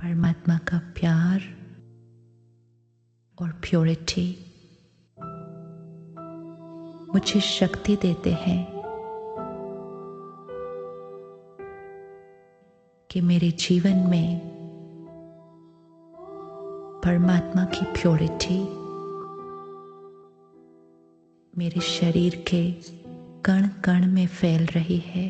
परमात्मा का प्यार और प्योरिटी मुझे शक्ति देते हैं कि मेरे जीवन में परमात्मा की प्योरिटी मेरे शरीर के कण कण में फैल रही है।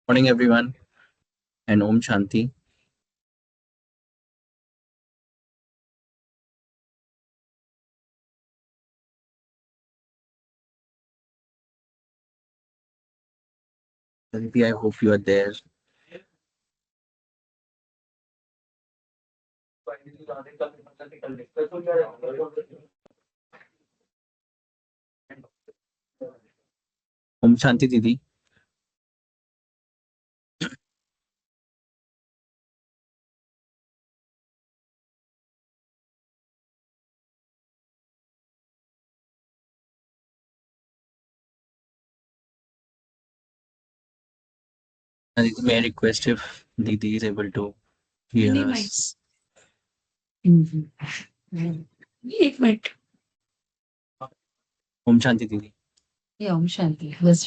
Morning everyone and Om Shanti. Aditi, I hope you are there. Om Shanti Didi. Aditi, may I request if Didi is able to hear us? एक मिनट Om Shanti Didi. ये ओम शांति बस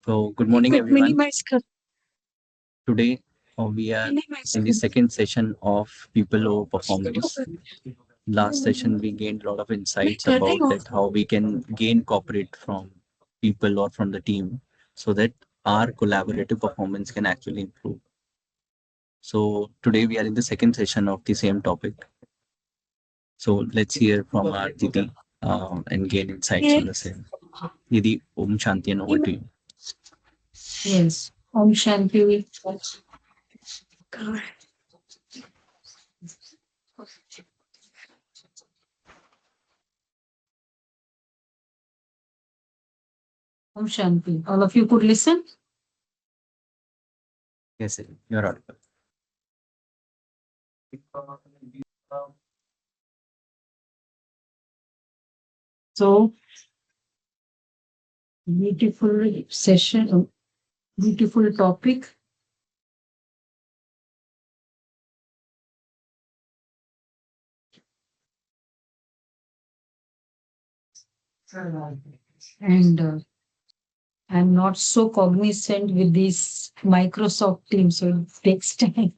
So good morning everyone. Minimise कर Today we are in the second session of People Over Performance. Last session we gained a lot of insights about that how we can gain cooperate from people or from the team so that our collaborative performance can actually improve. So today we are in the second session of the same topic. So let's hear from our Didi and gain insights on the same. Didi, Om Shanti and over to you. Yes Om Shanti Om Shanti all of you could listen Yes, sir. You're audible. So beautiful session, beautiful topic. And I'm not so cognizant with this Microsoft Teams, so it takes time.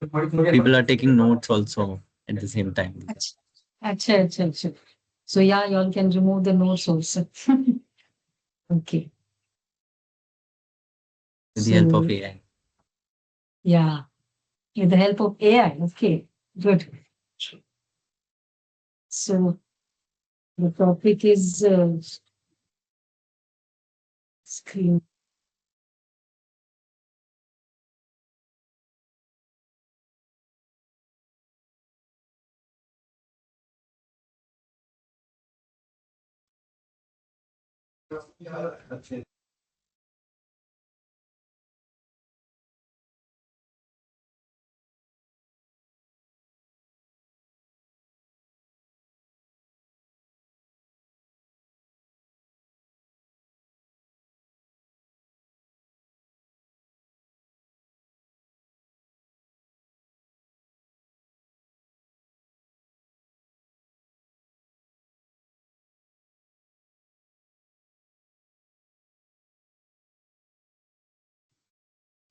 People are taking notes also at the same time. Acha. So yeah, y'all can remove the notes also. Okay. With the help of AI. Yeah, with the help of AI. Okay, good. So the topic is screen.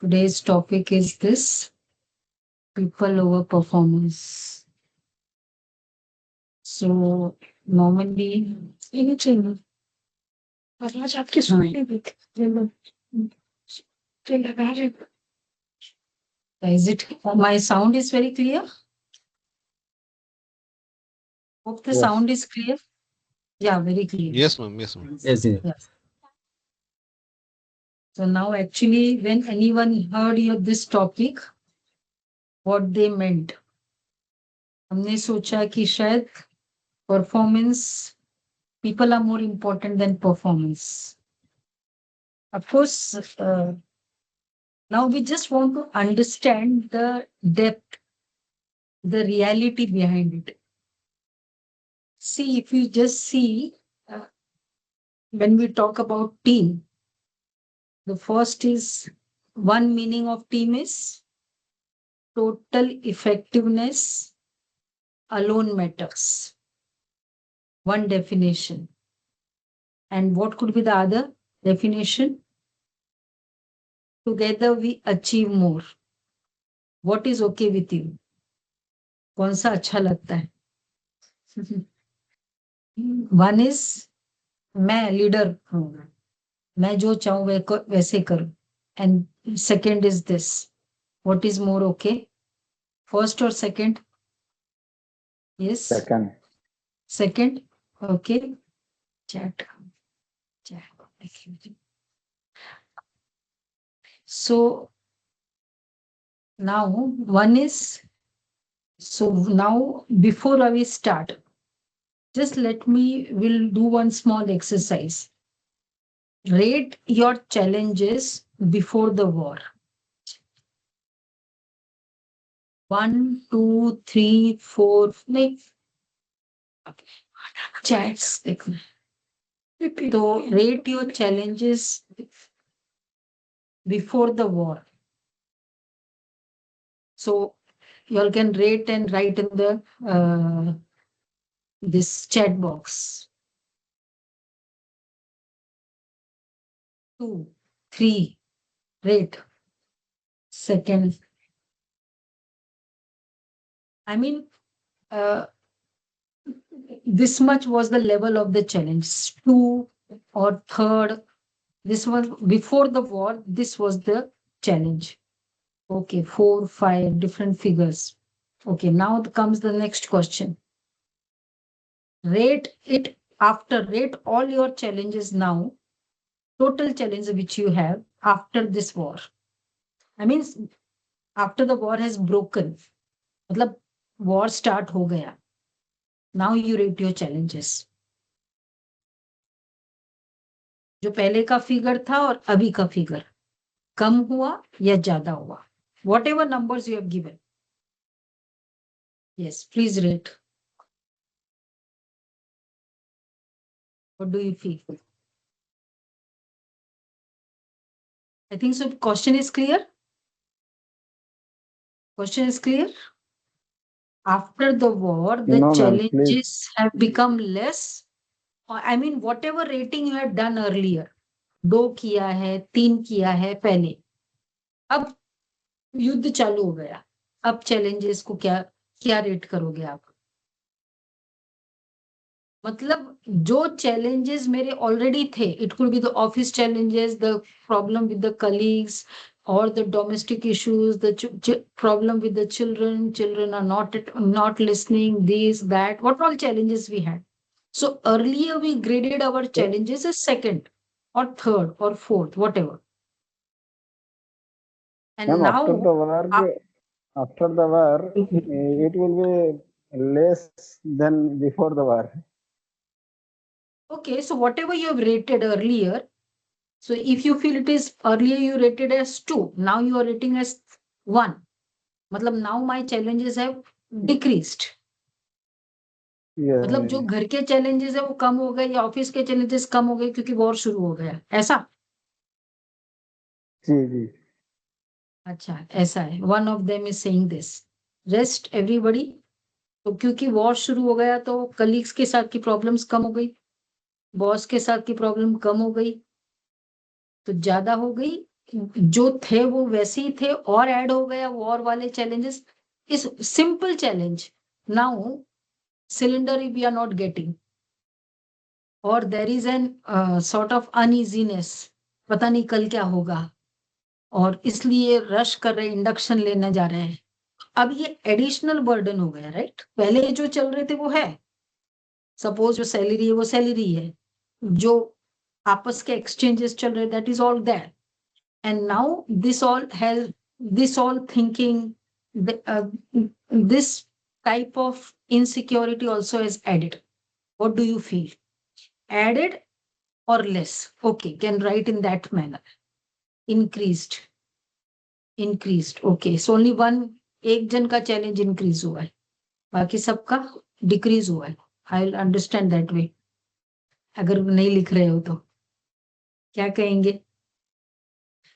Today's topic is this: people over performance. So normally, anything. Is it my sound is very clear? Hope the sound is clear. Yeah, very clear. Yes, ma'am. Yes, ma'am. Yes, yes. Yes. So now actually when anyone heard this topic, what they meant, हमने सोचा कि शायद performance, people are more important than performance. Of course, now we just want to understand the depth, the reality behind it. See, if you just see, when we talk about team, the first is one meaning of team is total effectiveness alone matters. One definition. And what could be the other definition? Together we achieve more. What is okay with you? कौन सा अच्छा लगता है? One is मैं leader हूँ, मैं जो चाहूँ वैसे करूँ. And second is this. What is more okay? First or second? Yes. Second. Second. Okay. Chat. So now one is, so now before we start, just we'll do one small exercise. Rate your challenges before the war. 1, 2, 3, 4, like chats. So rate your challenges before the war. So you all can rate and write in the this chat box. 2, 3, rate. Second. I mean, this much was the level of the challenge. 2 or third. This was before the war. This was the challenge. Okay, 4, 5 different figures. Okay, now comes the next question. Rate it after, rate all your challenges now, total challenge which you have after this war. I mean, after the war has broken, मतलब war start हो गया. Now you rate your challenges. जो पहले का figure था और अभी का फिगर कम हुआ या ज्यादा हुआ. Whatever numbers you have given. Yes, please rate. What do you feel? I think so. Question is clear? Question is clear? After the war, the No, ma'am, challenges have become less. I mean, whatever rating you had done earlier, 2 किया है, 3 किया है पहले, अब युद्ध चालू हो गया. अब challenges को क्या रेट करोगे आप? मतलब जो challenges मेरे already थे, it could be the office challenges, the problem with the colleagues, or the domestic issues, the problem with the children are not listening, this, that, what all challenges we had. So earlier we graded our challenges as second or third or fourth, whatever. And ma'am, now after the war, it will be less than before the war. okay, so whatever you have rated earlier, so if you feel it is earlier you rated as 2, now you are rating as 1. मतलब now my challenges have decreased. Yeah. मतलब जो घर के challenges है वो कम हो गए या ऑफिस के challenges कम हो गए क्योंकि वॉर शुरू हो गया, ऐसा? जी. अच्छा, ऐसा है. One of them is saying this. Rest everybody. तो क्योंकि वॉर शुरू हो गया तो कलीग्स के साथ की प्रॉब्लम्स कम हो गई, बॉस के साथ की प्रॉब्लम कम हो गई, तो ज्यादा हो गई. जो थे वो वैसे ही थे और ऐड हो गया वॉर वाले challenges. इस simple challenge now cylinder we are not getting, or there is an sort of uneasiness, पता नहीं कल क्या होगा, और इसलिए रश कर रहे, इंडक्शन लेने जा रहे हैं. अब ये एडिशनल बर्डन हो गया, राइट? पहले जो चल रहे थे वो है, सपोज जो सैलरी है वो सैलरी है, जो आपस के एक्सचेंजेस चल रहे that is all that. And now this all thinking, this type of insecurity also is added. What do you feel? Added or less? Okay, can write in that manner. Increased. Okay, so only one, एक जन का challenge increase हुआ है, बाकी सबका decrease हुआ है. I'll understand that way. अगर नहीं लिख रहे हो तो क्या कहेंगे?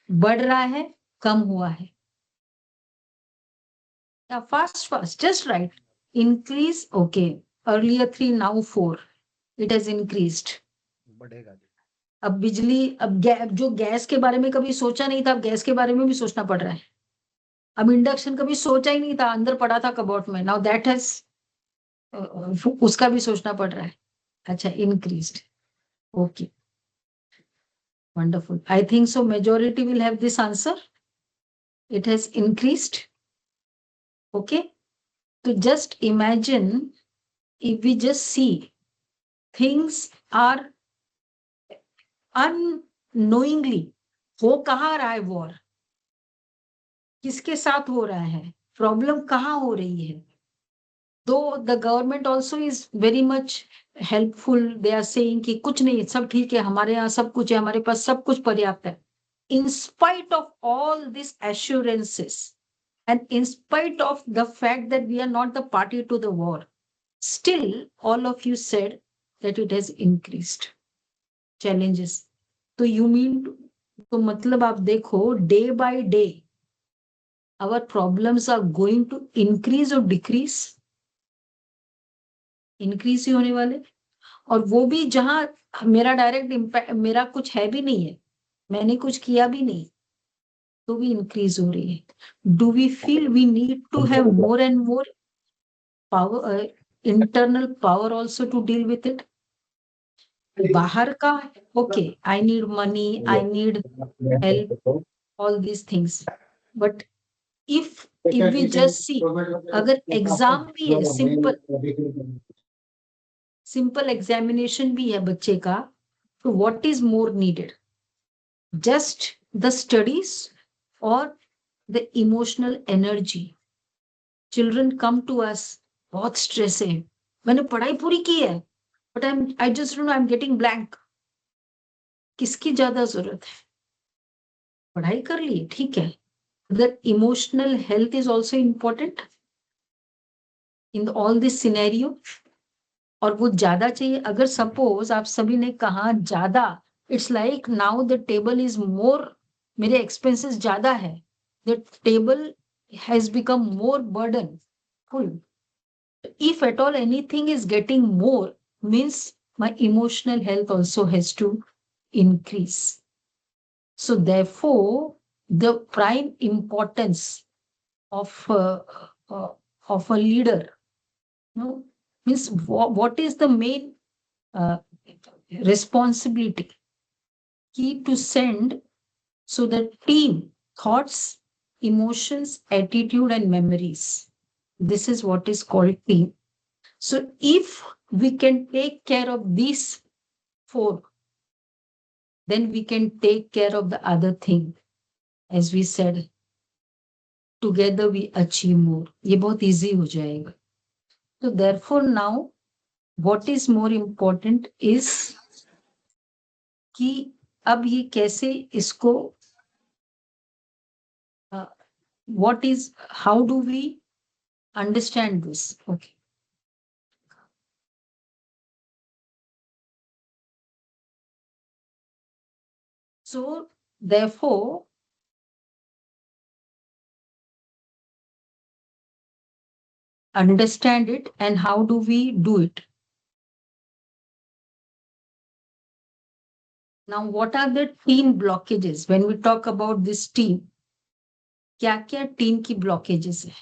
बढ़ रहा है, कम हुआ है. Yeah, fast, just right. Increase, okay. Earlier 3, now 4. It has increased. अब बिजली, अब जो गैस के बारे में कभी सोचा नहीं था, अब गैस के बारे में भी सोचना पड़ रहा है. अब इंडक्शन कभी सोचा ही नहीं था, अंदर पड़ा था कबोर्ड में. नाउ दैट हैज, उसका भी सोचना पड़ रहा है. अच्छा, increased. Okay. Wonderful. I think so majority will have this answer. It has increased. Okay. So just imagine if we just see things are unknowingly, हो कहाँ रहा है वॉर, किसके साथ हो रहा है, प्रॉब्लम कहाँ हो रही है. Though the government also is very much helpful, they are saying कि कुछ नहीं, सब ठीक है, हमारे यहाँ सब कुछ है, हमारे पास सब कुछ पर्याप्त है. In spite of all these assurances and in spite of the fact that we are not the party to the war, still all of you said that it has increased challenges. तो you mean, तो मतलब आप देखो, day by day our problems are going to increase or decrease. Increase ही होने वाले, और वो भी जहां मेरा डायरेक्ट इम्पैक्ट, मेरा कुछ है भी नहीं है, मैंने कुछ किया भी नहीं, तो भी इंक्रीज हो रही है. Do we feel we need to have more and more power, internal power also to deal with it. बाहर का, okay, I need money, I need help, all these things, but if we just see, अगर exam भी है, simple examination भी है बच्चे का, तो what is more needed, just the studies और the emotional energy. Children come to us, बहुत स्ट्रेस है, मैंने पढ़ाई पूरी की है, but I just don't know, I am getting blank. किसकी ज्यादा जरूरत है? पढ़ाई कर ली, ठीक है, the emotional health is also important in all this scenario. और वो ज्यादा चाहिए. अगर सपोज आप सभी ने कहा ज्यादा, it's like now the table is more, मेरे एक्सपेंसेस ज्यादा है, the table has become more burden full. If at all anything is getting more, means my emotional health also has to increase. So therefore, the prime importance of a leader, means what is the main responsibility key to send, so that team thoughts, emotions, attitude and memories, this is what is called team. So if we can take care of these 4, then we can take care of the other thing. As we said, together we achieve more. ये बहुत easy हो जाएगा. So therefore now, what is more important is कि अब ये कैसे इसको, what is, how do we understand this? Okay. So therefore, understand it, and how do we do it? Now, what are the team blockages? When we talk about this team, क्या क्या team की blockages है?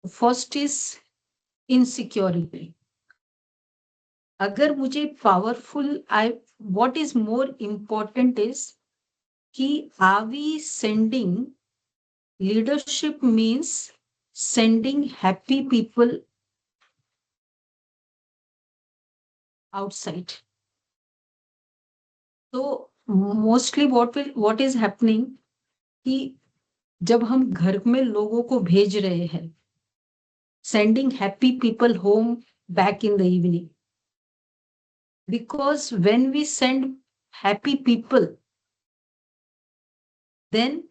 First is insecurity. अगर मुझे powerful, what is more important is कि are we sending, leadership means sending happy people outside. So mostly what is happening कि जब हम घर में लोगों को भेज रहे हैं, sending happy people home back in the evening, Because when we send happy people, then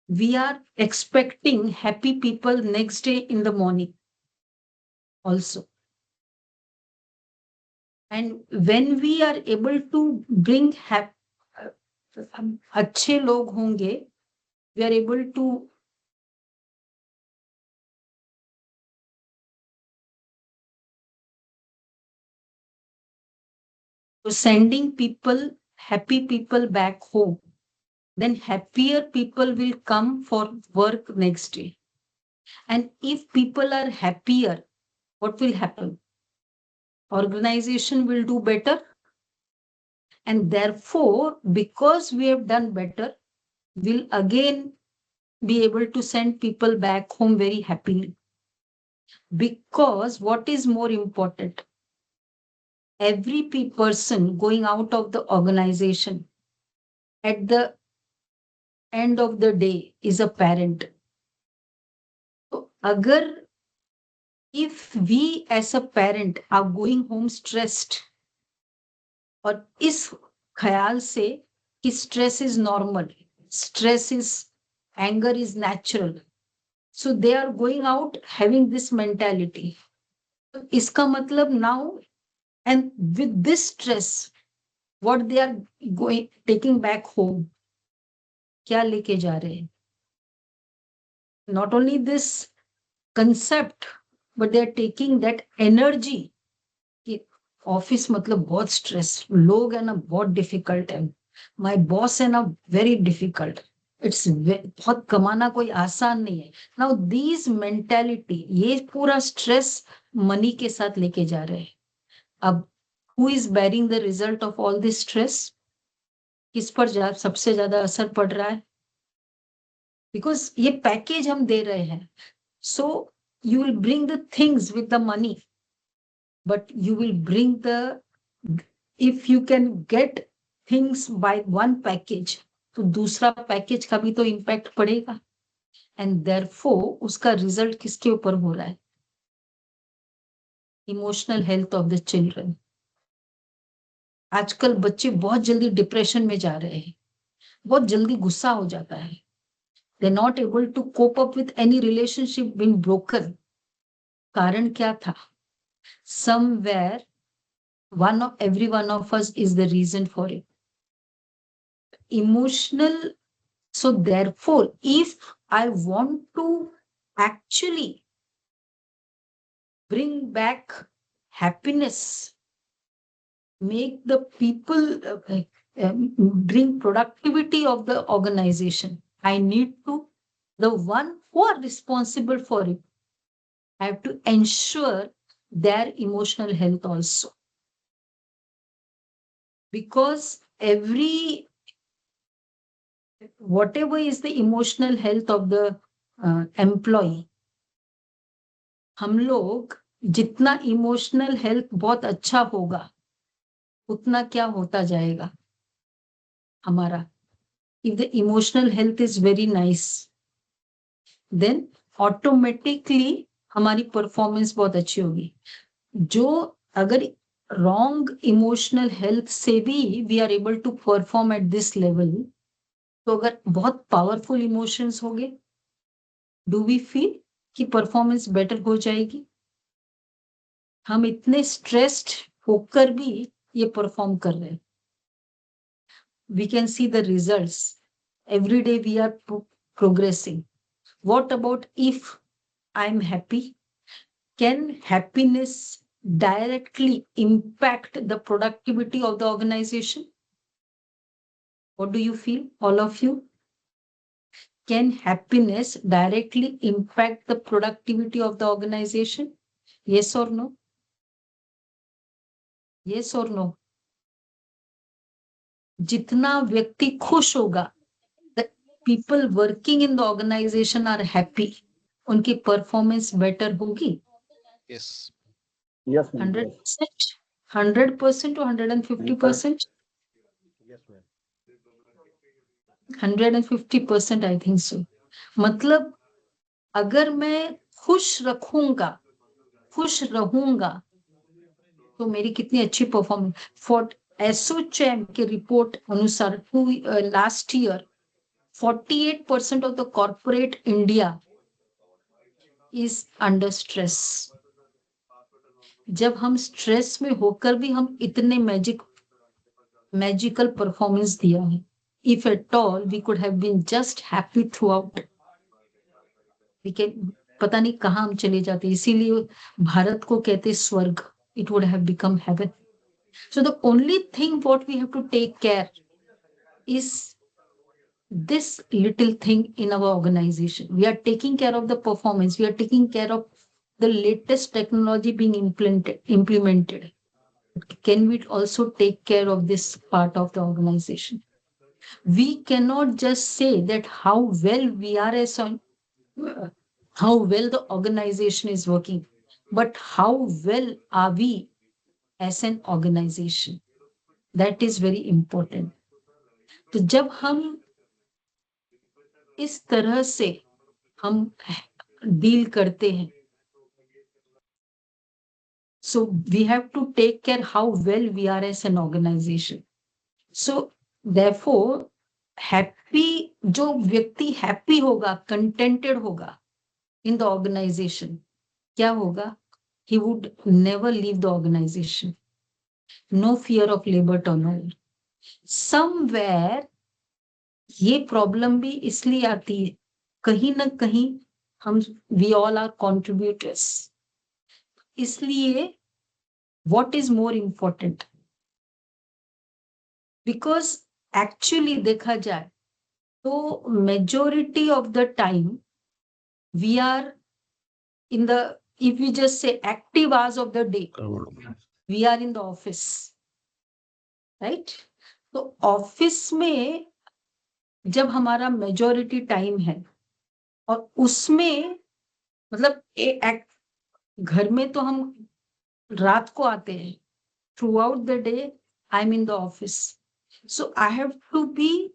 we are expecting happy people next day in the morning also. And when we are able to bring अच्छे लोग होंगे, we are able to sending people, happy people back home, then happier people will come for work next day. And if people are happier, what will happen? Organization will do better. And therefore, because we have done better, we'll again be able to send people back home very happily. Because what is more important? Every person going out of the organization at the end of the day is a parent. So, if we as a parent are going home stressed, और इस ख्याल से कि stress is normal, stress is, anger is natural, so they are going out having this mentality. इसका मतलब now, and with this stress, what they are taking back home, क्या लेके जा रहे हैं? Not only this concept, but they are taking that energy. कि office मतलब बहुत स्ट्रेस, लोग है ना बहुत डिफिकल्ट है, माय बॉस है ना वेरी डिफिकल्ट, इट्स बहुत कमाना कोई आसान नहीं है. नाउ दीज मेंटालिटी, ये पूरा स्ट्रेस मनी के साथ लेके जा रहे हैं. अब who is bearing the result of all this stress? किस पर सबसे ज्यादा असर पड़ रहा है? बिकॉज ये पैकेज हम दे रहे हैं, so you will bring the things with the money, but you will bring if you can get things by one package, तो दूसरा पैकेज का भी तो इम्पैक्ट पड़ेगा. एंड therefore उसका रिजल्ट किसके ऊपर हो रहा है? Emotional health of the children. आजकल बच्चे बहुत जल्दी डिप्रेशन में जा रहे हैं, बहुत जल्दी गुस्सा हो जाता है. They not able to cope up with any relationship been broken. कारण क्या था? Somewhere every one of us is the reason for it. Emotional. So therefore, if I want to actually bring back happiness, make the people bring productivity of the organization, I need to, the one who are responsible for it, I have to ensure their emotional health also. Because whatever is the emotional health of the employee, हम लोग जितना emotional health बहुत अच्छा होगा, उतना क्या होता जाएगा हमारा? If the emotional health is very nice, then automatically हमारी परफॉर्मेंस बहुत अच्छी होगी. जो अगर wrong emotional health से भी we are able to perform at this level, तो अगर बहुत पावरफुल इमोशंस होंगे, डू वी फील कि परफॉर्मेंस बेटर हो जाएगी? हम इतने स्ट्रेस्ड होकर भी ये परफॉर्म कर रहे हैं. We can see the results every day, we are progressing. What about if I am happy? Can happiness directly impact the productivity of the organization? What do you feel, all of you? Can happiness directly impact the productivity of the organization? Yes or no? Yes or no? जितना व्यक्ति खुश होगा, the people working in the organization are happy, उनकी performance better होगी. Yes. Yes, ma'am. 100%, 100% or 150%? Yes, ma'am. 150%, I think so. मतलब अगर मैं खुश रहूंगा, तो मेरी कितनी अच्छी परफॉर्मेंस। फॉर एसोचैम के रिपोर्ट अनुसार last year 48% of the corporate India is under stress. जब हम स्ट्रेस में होकर भी हम इतने मैजिकल परफॉर्मेंस दिया है, if at all we could have been just happy throughout, पता नहीं कहाँ हम चले जाते, इसीलिए भारत को कहते स्वर्ग, it would have become heaven. So the only thing what we have to take care is this little thing in our organization. We are taking care of the performance. We are taking care of the latest technology being implemented. Can we also take care of this part of the organization? We cannot just say that how well we are as on how well the organization is working, but how well are we as an organization? That is very important. तो जब हम इस तरह से हम deal करते हैं, so we have to take care how well we are as an organization. So therefore happy, जो व्यक्ति happy होगा, contented होगा in the organization, क्या होगा? He would never leave the organization. No fear of labor turnover. Somewhere ये problem भी इसलिए आती है, कहीं ना कहीं हम वी ऑल आर कॉन्ट्रीब्यूटर्स, इसलिए what is more important, because actually देखा जाए तो majority of the time we are in the, if you just say active hours of the day we are in the office, right? तो office में जब हमारा majority time है और उसमें मतलब घर में तो हम रात को आते हैं, throughout the day I am in the office, so I have to be,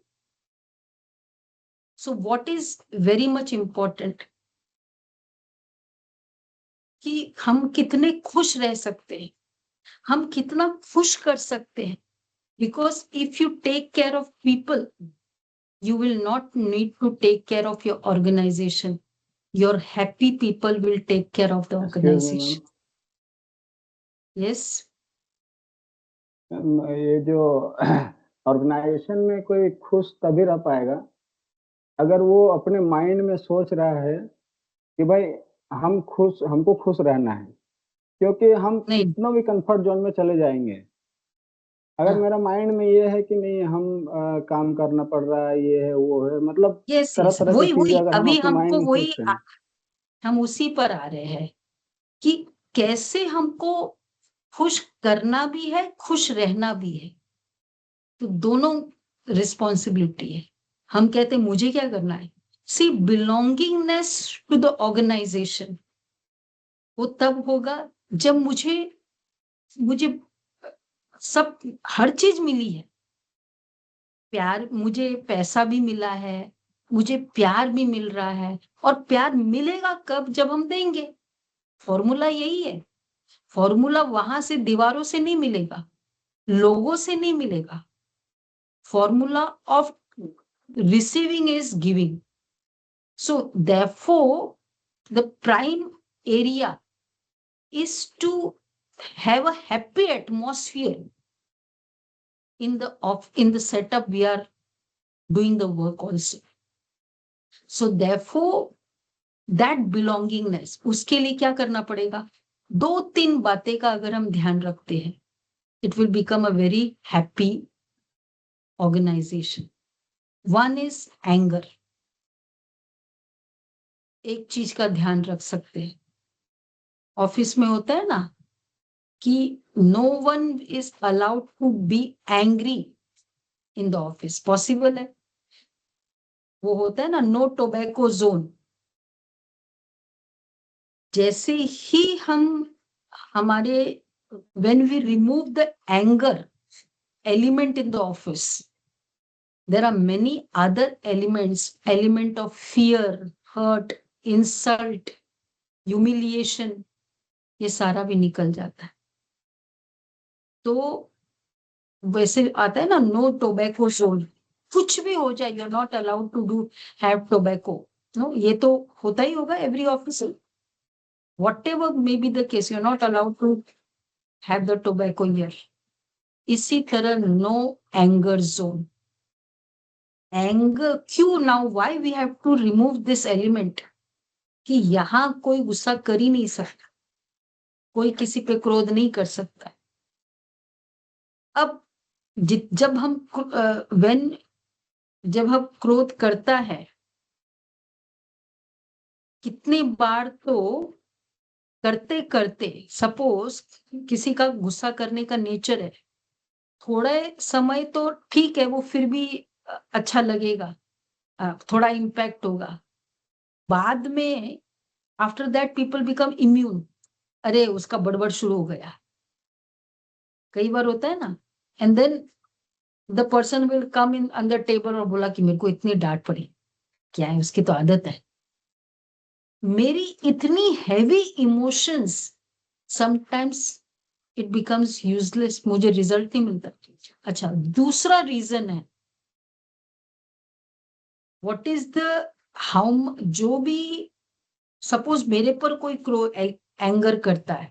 so what is very much important कि हम कितने खुश रह सकते हैं, हम कितना खुश कर सकते हैं, because if you take care of people you will not need to take care of your organization. Your happy people will take care of the organization. Yes. ये जो ऑर्गेनाइजेशन में कोई खुश तभी रह पाएगा अगर वो अपने माइंड में सोच रहा है कि भाई हमको खुश रहना है, क्योंकि हम कितना भी कंफर्ट जोन में चले जाएंगे, अगर मेरा माइंड में ये है कि नहीं हम काम करना पड़ रहा है, ये है वो है, मतलब तरह तरह की चीजें अगर हम अपने माइंड में सोचते हैं, हम उसी पर आ रहे हैं कि कैसे हमको खुश करना भी है, खुश रहना भी है, तो दोनों रिस्पॉन्सिबिलिटी है। हम कहते हैं मुझे क्या करना है, सी बिलोंगिंगनेस टू द ऑर्गेनाइजेशन वो तब होगा जब मुझे सब हर चीज मिली है, प्यार, मुझे पैसा भी मिला है, मुझे प्यार भी मिल रहा है, और प्यार मिलेगा कब, जब हम देंगे। फॉर्मूला यही है, फॉर्मूला वहां से दीवारों से नहीं मिलेगा, लोगों से नहीं मिलेगा, formula of receiving is giving. So therefore the prime area is to have a happy atmosphere in the setup we are doing the work also. So therefore that belongingness, उसके लिए क्या करना पड़ेगा, 2-3 बातें का अगर हम ध्यान रखते हैं, it will become a very happy organization. One is anger. एक चीज का ध्यान रख सकते हैं, ऑफिस में होता है ना कि no one is allowed to be angry in the office, possible है, वो होता है ना नो टोबैको जोन। जैसे ही हमारे when we remove the anger element in the office, there are many other elements, element of fear, hurt, insult, humiliation, ये सारा भी निकल जाता है। तो वैसे आता है ना, नो टोबैको जोन, कुछ भी हो जाए, you are not allowed to do have tobacco. No, ये तो होता ही होगा every office, whatever may be the case, you're not allowed to have the tobacco here. इसी तरह नो एंगर जोन। एंगर क्यों? Now why we have to remove this element कि यहां कोई गुस्सा कर ही नहीं सकता, कोई किसी पे क्रोध नहीं कर सकता। अब जब हम व्हेन जब हम क्रोध करता है, कितनी बार तो करते करते, सपोज किसी का गुस्सा करने का नेचर है, थोड़े समय तो ठीक है, वो फिर भी अच्छा लगेगा, थोड़ा इम्पैक्ट होगा। बाद में after that people become immune, अरे उसका बड़बड़ शुरू हो गया, कई बार होता है ना। And then the person will come in under table और बोला कि मेरे को इतनी डांट पड़ी, क्या है, उसकी तो आदत है। मेरी इतनी heavy emotions, sometimes it becomes useless, मुझे रिजल्ट नहीं मिलता। अच्छा, दूसरा रीजन है, व्हाट इज द हाउ, जो भी सपोज मेरे पर कोई एंगर करता है,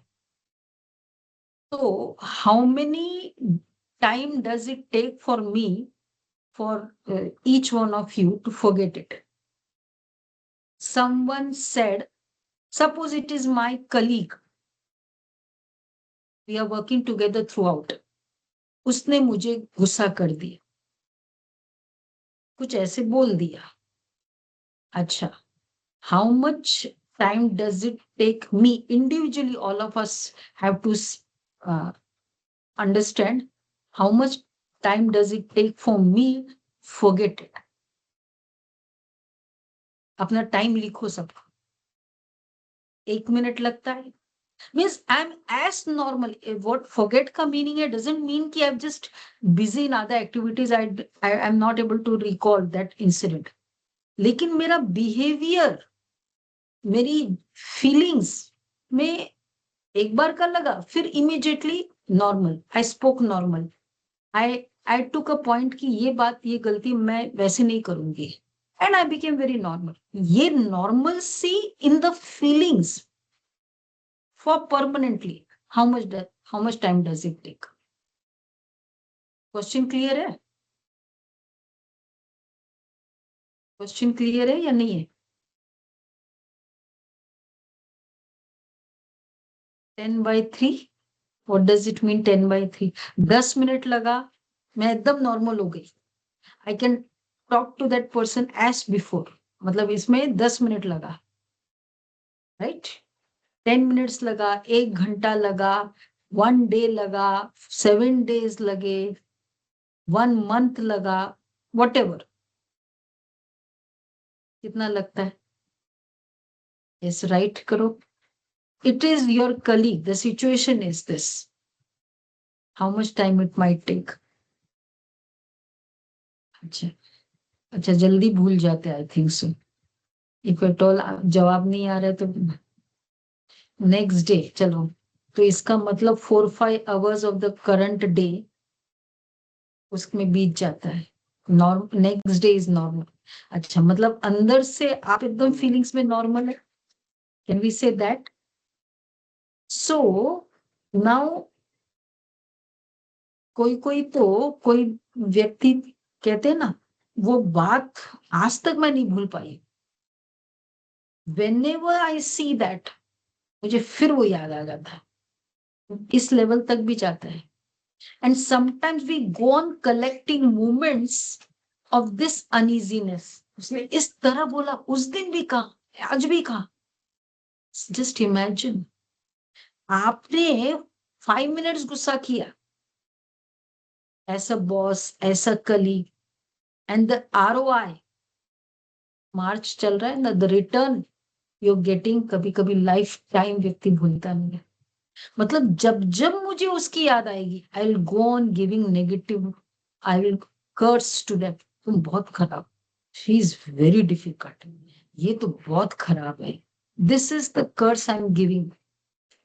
तो how many time does it take for me, for each one of you to forget it? Someone said, suppose it is my colleague, we are working together throughout, उसने मुझे गुस्सा कर दिया, कुछ ऐसे बोल दिया। अच्छा, how much time does it take me individually? All of us have to understand how much time does it take for me forget it. अपना टाइम लिखो सबको, 1 मिनट लगता है, means I'm as normal. What forget का meaning है, doesn't mean कि I'm just busy in other activities, I am not able to recall that incident. लेकिन मेरा behavior, मेरी feelings में एक बार का लगा, फिर immediately normal, I spoke normal, I took a point कि ये बात, ये गलती मैं वैसे नहीं करूंगी, and I became very normal. ये normalcy in the feelings for permanently, how much time does it take? Question clear है? क्वेश्चन क्लियर है या नहीं है? 10/3, what does it mean 10/3? 10 minute लगा, मैं एकदम नॉर्मल हो गई, I can talk to that person as before, मतलब इसमें 10 मिनट लगा, राइट? 10 मिनट्स लगा, 1 घंटा लगा, 1 डे लगा, 7 days लगे, 1 month लगा, whatever, कितना लगता है? यस, राइट करो। It is your colleague, the situation is this, how much time it might take? अच्छा, जल्दी भूल जाते, I think so. If at all जवाब नहीं आ रहा है तो नेक्स्ट डे, चलो, तो इसका मतलब 4-5 hours of the current day उसमें बीत जाता है, नेक्स्ट डे इज नॉर्मल। अच्छा, मतलब अंदर से आप एकदम फीलिंग्स में नॉर्मल है, can we say that? So now कोई व्यक्ति कहते हैं ना, वो बात आज तक मैं नहीं भूल पाई, whenever I see that, मुझे फिर वो याद आ जाता है, इस लेवल तक भी जाता है। And sometimes we go on collecting moments of this uneasiness, उसने इस तरह बोला, उस दिन भी कहा, आज भी कहा। जस्ट इमेजिन, आपने 5 minutes गुस्सा किया, ऐसा बॉस, ऐसा कलीग, एंड द ROI, मार्च चल रहा है ना, द रिटर्न यू गेटिंग, कभी कभी लाइफ टाइम व्यक्ति भूलता नहीं है। मतलब जब जब मुझे उसकी याद आएगी, I will go on giving negative, I will curse to that, तुम बहुत खराब, शी इज वेरी डिफिकल्ट, ये तो बहुत खराब है, this is the curse I am giving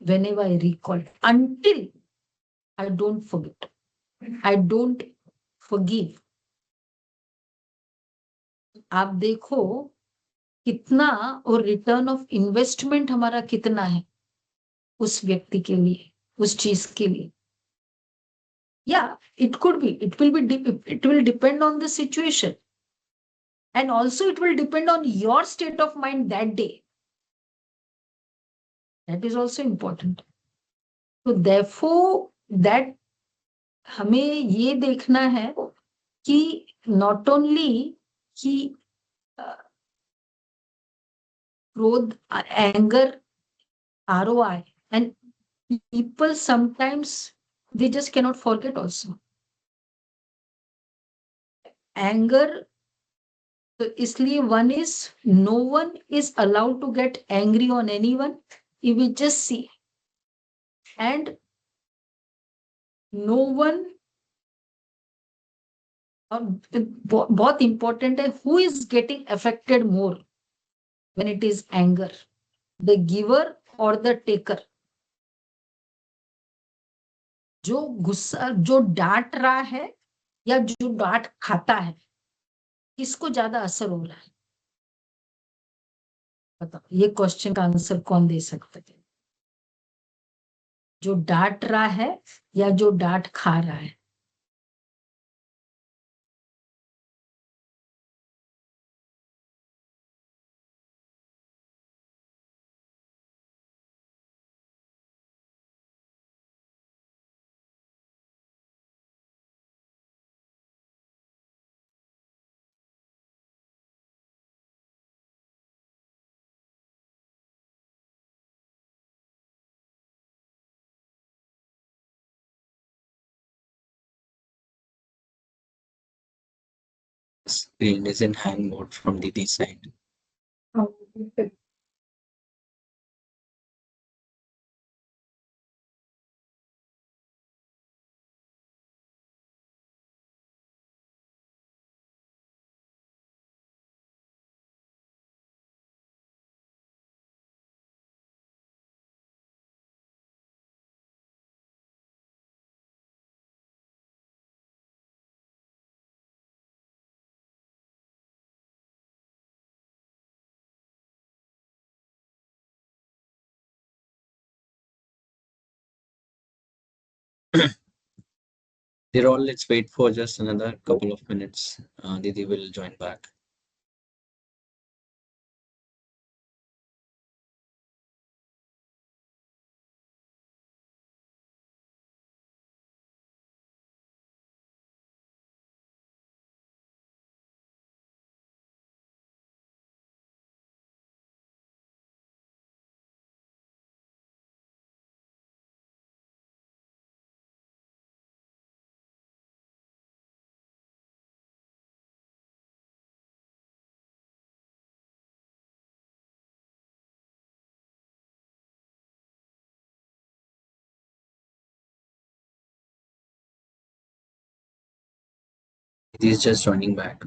whenever I recall, until I don't forget. I don't forgive. आप देखो कितना और रिटर्न ऑफ इन्वेस्टमेंट हमारा कितना है उस व्यक्ति के लिए, उस चीज के लिए. Yeah, it could be. It will depend on the situation. And also it will depend on your state of mind that day. That is also important. So therefore, that हमें ये देखना है कि not only कि क्रोध, anger, ROI, and people sometimes they just cannot forget also. Anger, तो इसलिए one is no one is allowed to get angry on anyone. If we just see, and no one, और बहुत important है, who is getting affected more when it is anger, the giver or the taker. जो गुस्सा, जो डांट रहा है या जो डांट खाता है, किसको ज्यादा असर हो रहा है? बताओ, ये क्वेश्चन का आंसर कौन दे सकता है? जो डांट रहा है या जो डांट खा रहा है? Screen is in hang mode from Didi side. Dear all, let's wait for just another couple of minutes. Didi will join back. Didi is just joining back.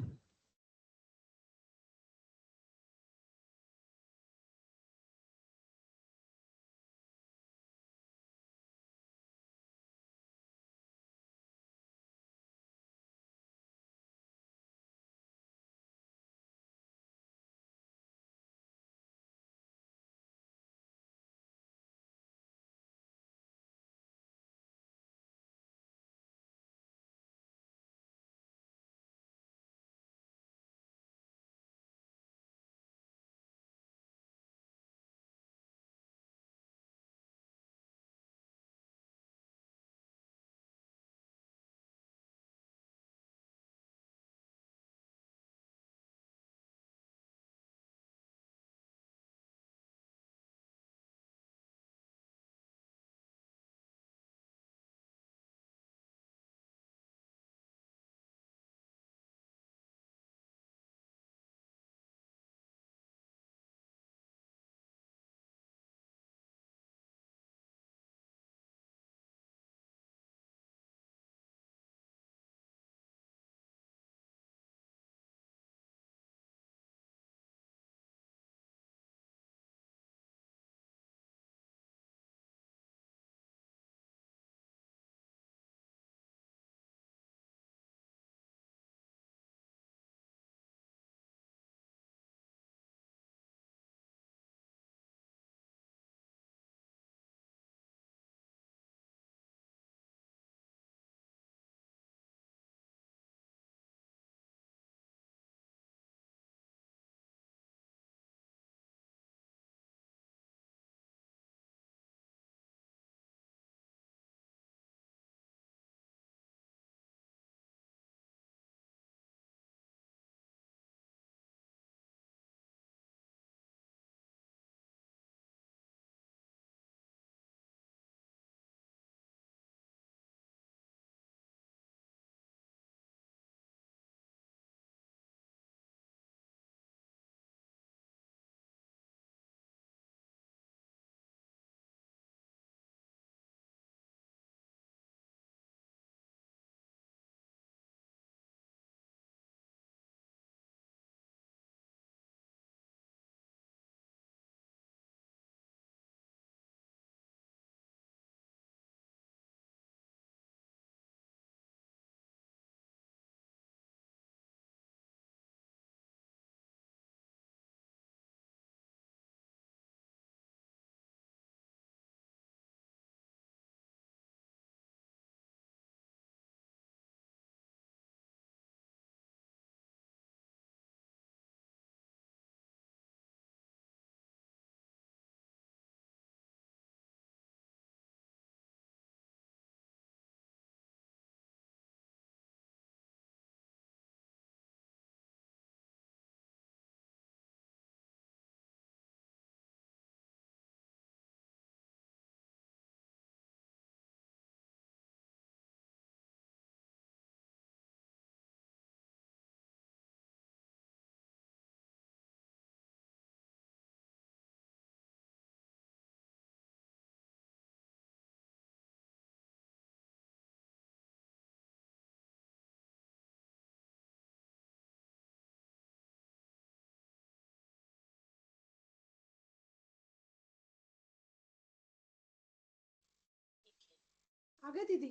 आगे दीदी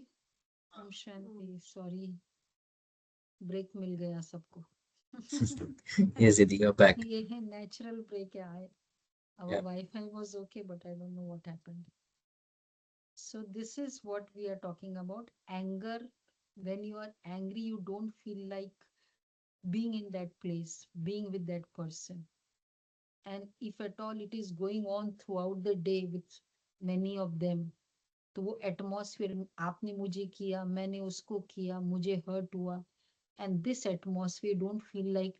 ओम शांति, सॉरी ब्रेक मिल गया सबको। Yes, Didi, you're back. ये है natural break है। Our Yeah. Wi-Fi was okay, but I don't know what happened. So this is what we are talking about. Anger. When you are angry, you don't feel like being in that place, being with that person. And if at all it is going on throughout the day with many of them, तो वो atmosphere, आपने मुझे किया, मैंने उसको किया, मुझे hurt हुआ, and this atmosphere don't feel like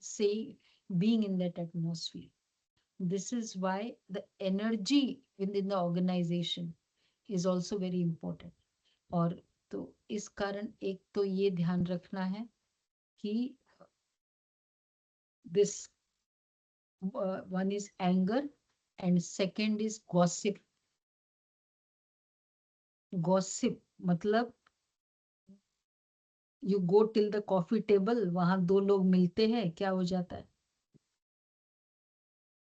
say being in that atmosphere. This is why the energy within the organization is also very important. और तो इस कारण एक तो ये ध्यान रखना है कि this one is anger and second is gossip. Gossip मतलब you go till the coffee table, वहां दो लोग मिलते हैं, क्या हो जाता है,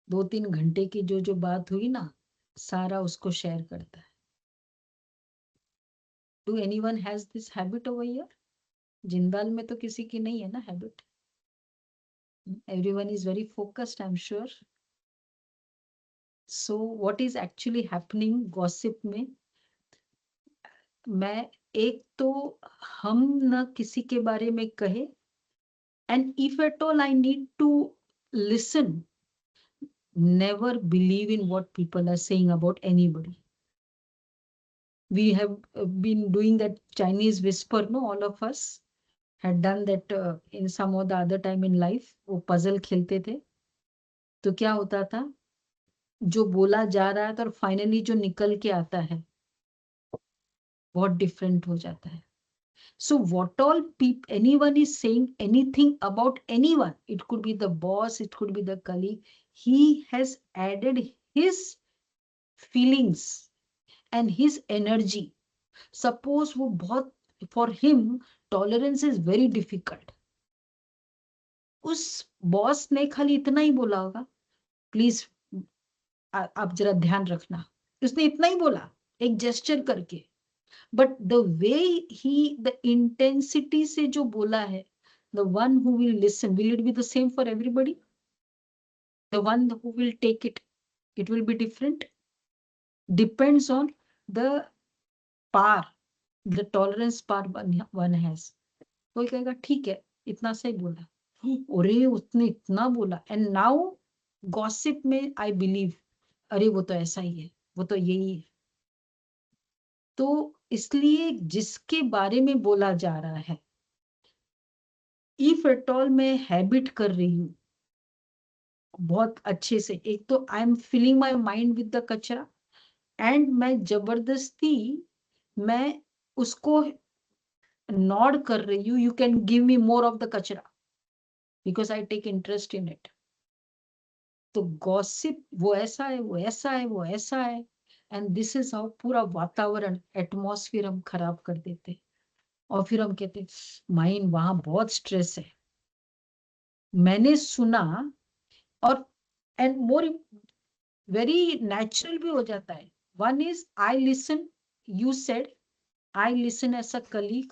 2-3 घंटे की जो बात हुई ना, सारा उसको शेयर करता है। Do anyone has this habit over here? Jindal में तो किसी की नहीं है ना habit. Everyone is very focused, I'm sure. So what is actually happening gossip में, मैं एक तो हम ना किसी के बारे में कहे, and if at all I need to listen, never believe in what people are saying about anybody. We have been doing that Chinese whisper, no, all of us had done that in some or the other time in life. वो puzzle खेलते थे, तो क्या होता था, जो बोला जा रहा है और फाइनली जो निकल के आता है बहुत डिफरेंट हो जाता है। So what all anyone is saying anything about anyone, it could be the boss, it could be the colleague, he has added his feelings and his energy. Suppose वो बहुत, for him tolerance is very difficult. उस boss ने खाली इतना ही बोला होगा, please आप जरा ध्यान रखना, उसने इतना ही बोला एक जेस्चर करके, but the way he the intensity से जो बोला है, the one who will listen, will it be the same for everybody? The one who will take it, it will be different, depends on the power, the tolerance power one has. कोई कहेगा ठीक है इतना सही बोला, अरे उसने इतना बोला, एंड नाउ गॉसिप में आई बिलीव, अरे वो तो ऐसा ही है, वो तो यही है। तो इसलिए जिसके बारे में बोला जा रहा है, इफ एट ऑल मैं हैबिट कर रही हूँ बहुत अच्छे से, एक तो I am filling my mind with the कचरा, एंड मैं जबरदस्ती मैं उसको नॉड कर रही हूँ, you can give me more of the कचरा because I take interest in it. तो गॉसिप वो ऐसा है, वो ऐसा है, वो ऐसा है, एंड दिस इज हाउ पूरा वातावरण, एटमॉस्फेयर हम खराब कर देते हैं। और फिर हम कहते हैं माइंड वहां बहुत स्ट्रेस है, मैंने सुना, और एंड मोर वेरी नेचुरल भी हो जाता है। One is I listen, you said I listen as a colleague,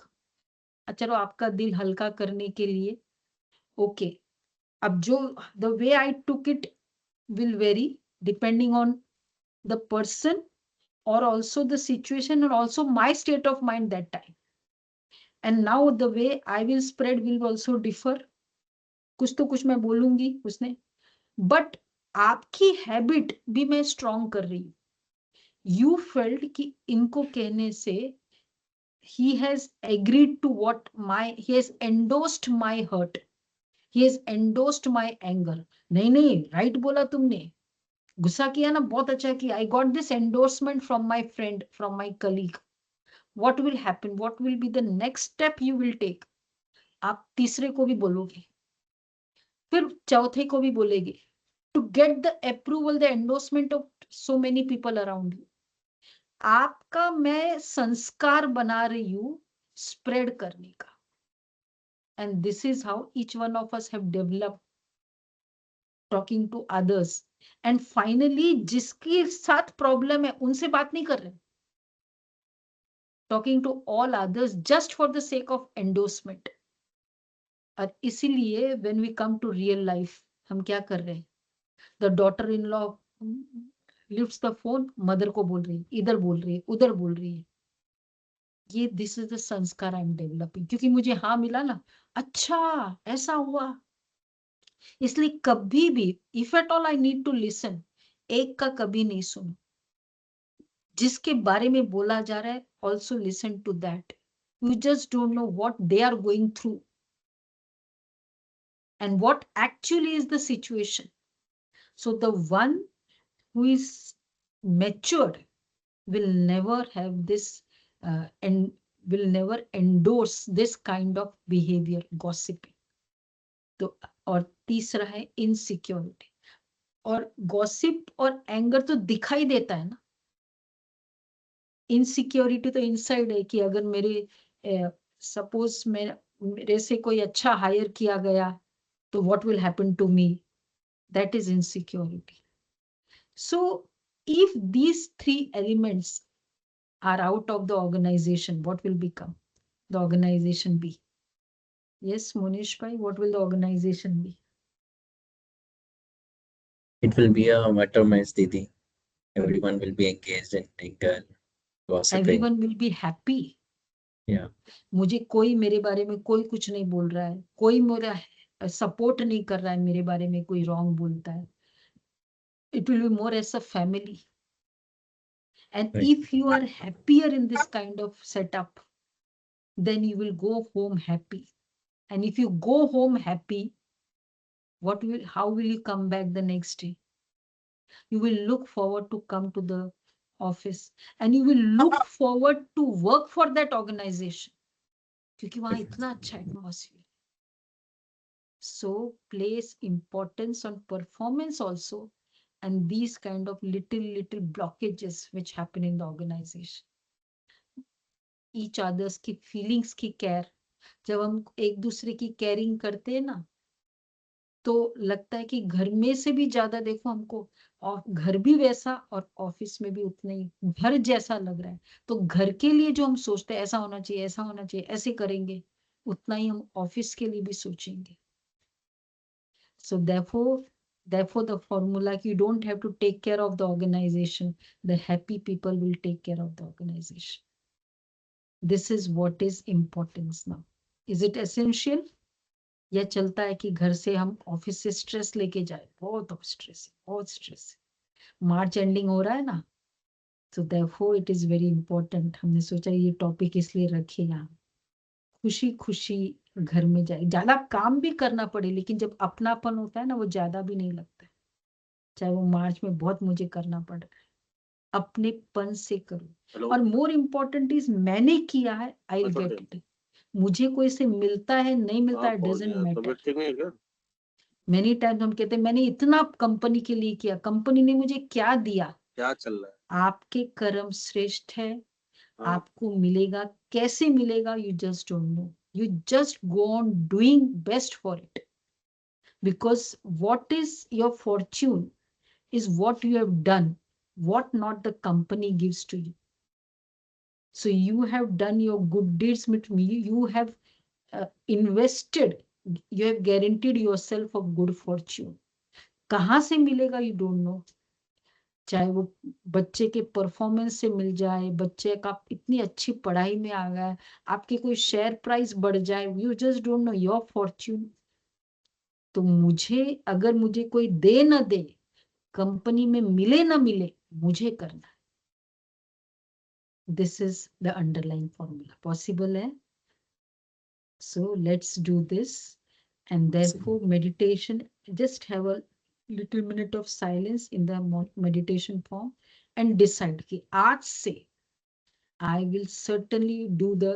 चलो आपका दिल हल्का करने के लिए, ओके अब जो the way I took it will vary depending on the person or also the situation or also my state of mind that time, and now the way I will spread will also differ, कुछ तो कुछ मैं बोलूंगी उसने, but आपकी habit भी मैं strong कर रही हूँ। यू फेल्ट कि इनको कहने से he has agreed to what he has endorsed my hurt, he has endorsed my anger, नहीं राइट बोला तुमने, गुस्सा किया ना, बहुत अच्छा किया, I got this endorsement from my friend, from my colleague, what will happen, what will be the next step you will take, आप तीसरे को भी बोलोगे, फिर चौथे को भी बोलेगे, to get the approval, the endorsement of so many people around you. आपका मैं संस्कार बना रही हूं स्प्रेड करने का, and this is how each one of us have developed talking to others, and finally जिसके साथ प्रॉब्लम है उनसे बात नहीं कर रहे, talking to all others just for the sake of endorsement. और इसीलिए when we come to real life, हम क्या कर रहे हैं? The daughter-in-law lifts the phone, mother को बोल रही है, इधर बोल रही है, उधर बोल रही है. ये this is the संस्कार I'm developing. क्योंकि मुझे हाँ मिला ना, अच्छा ऐसा हुआ. इसलिए कभी भी if at all I need to listen, एक का कभी नहीं सुनो. जिसके बारे में बोला जा रहा है, also listen to that. You just don't know what they are going through and what actually is the situation. So the one who is matured will never have this and will never endorse this kind of behavior, gossiping. तो और तीसरा है insecurity. और gossip और anger तो दिखाई देता है ना. इनसिक्योरिटी तो इनसाइड है कि अगर सपोज मेरे से कोई अच्छा हायर किया गया तो what will happen to me, that is insecurity. So if these 3 elements are out of the organization, what will become the organization be? Yes Monish भाई, what will the organization be? It will be a matter mess, Didi. Everyone will be engaged in gossiping. Everyone will be happy. Yeah. मुझे कोई मेरे बारे में कोई कुछ नहीं बोल रहा है, कोई मेरा सपोर्ट नहीं कर रहा है, मेरे बारे में कोई रॉन्ग बोलता है. It will be more as a family. And Right. if you are happier in this kind of setup, then you will go home happy. And if you go home happy, how will you come back the next day? You will look forward to come to the office and you will look forward to work for that organization. क्योंकि वहां इतना अच्छा atmosphere. So place importance on performance also, and these kind of little blockages which happen in the organization. Each others की feelings की care, जब हम एक दूसरे की caring करते हैं ना, तो लगता है कि घर में से भी ज्यादा देखो हमको, और घर भी वैसा और ऑफिस में भी उतना ही घर जैसा लग रहा है. तो घर के लिए जो हम सोचते हैं ऐसा होना चाहिए, ऐसा होना चाहिए, ऐसे करेंगे, उतना ही हम ऑफिस के लिए भी सोचेंगे. So therefore the formula, you don't have to take care of the organization. The happy people will take care of the organization. This is what is importance now. Is it essential? या चलता है कि घर से हम office से stress लेके जाए? बहुत स्ट्रेस है, बहुत स्ट्रेस है. मार्च एंडिंग हो रहा है ना, so therefore it is very important. हमने सोचा ये टॉपिक इसलिए रखे यहाँ. खुशी खुशी घर में जाए, ज्यादा काम भी करना पड़े, लेकिन जब अपनापन होता है ना, वो ज्यादा भी नहीं लगता है. चाहे वो मार्च में बहुत मुझे करना पड़ रहा है, अपनेपन से करो. और मोर इम्पोर्टेंट इज मैंने किया है, आई विल गेट इट. मुझे कोई से मिलता है नहीं मिलता है, डजंट मैटर. मेनी टाइम्स हम कहते हैं मैंने इतना कंपनी के लिए किया, कंपनी ने मुझे क्या दिया? क्या चल रहा है? आपके कर्म श्रेष्ठ है, आपको मिलेगा. कैसे मिलेगा? You just don't no. You just go on doing best for it, because what is your fortune is what you have done, what not the company gives to you. So you have done your good deeds with me, you have invested, you have guaranteed yourself a good fortune. कहाँ से मिलेगा? You don't know. चाहे वो बच्चे के performance से मिल जाए, बच्चे का इतनी अच्छी पढ़ाई में आ गया, आपके कोई शेयर प्राइस बढ़ जाए, you just don't know your Fortune. तो अगर मुझे कोई दे ना दे, कंपनी में मिले ना मिले, मुझे करना है. This is the underline formula. Possible है? So let's do this. And therefore meditation, just have a little minute of silence in the meditation form and decide कि आज से I will certainly do the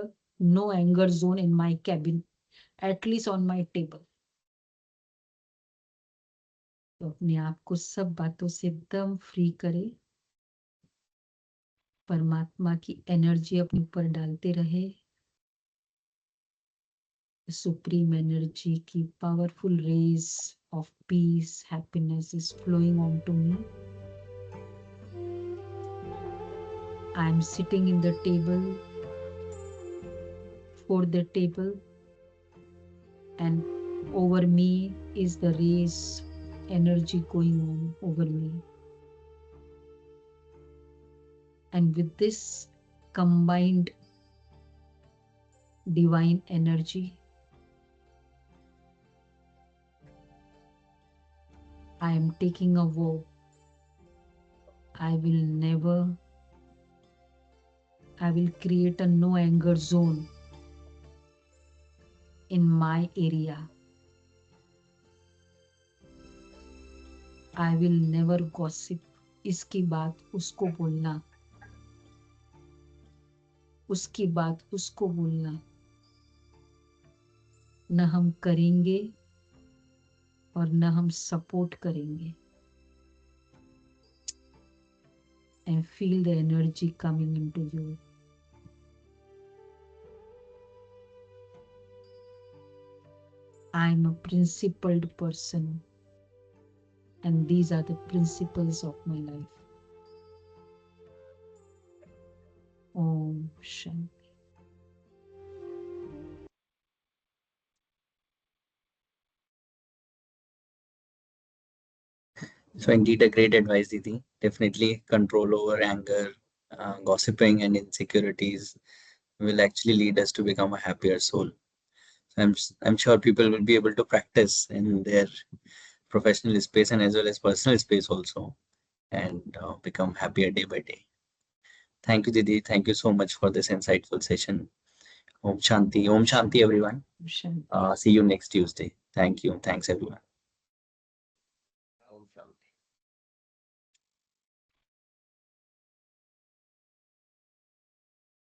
no anger zone in my cabin, at least on my table. तो अपने आप को सब बातों से एकदम फ्री करे, परमात्मा की एनर्जी अपने ऊपर डालते रहे. सुप्रीम एनर्जी की powerful rays of peace, happiness is flowing onto me. I am sitting in the table before the table, and over me is the rays energy going on over me. And with this combined divine energy, I am taking a vow. I will create a no anger zone in my area. I will never gossip. इसकी बात उसको बोलना, उसकी बात उसको बोलना न हम करेंगे और न हम सपोर्ट करेंगे. And feel the energy coming into you. I am a principled person, and these are the principles of my life. Om Shanti. So indeed a great advice, Didi. Definitely control over anger, gossiping and insecurities will actually lead us to become a happier soul. So I'm sure people will be able to practice in their professional space and as well as personal space also, and become happier day by day. Thank you, Didi. Thank you so much for this insightful session. Om Shanti. Om Shanti, everyone. Om Shanti. See you next Tuesday. Thank you. Thanks, everyone.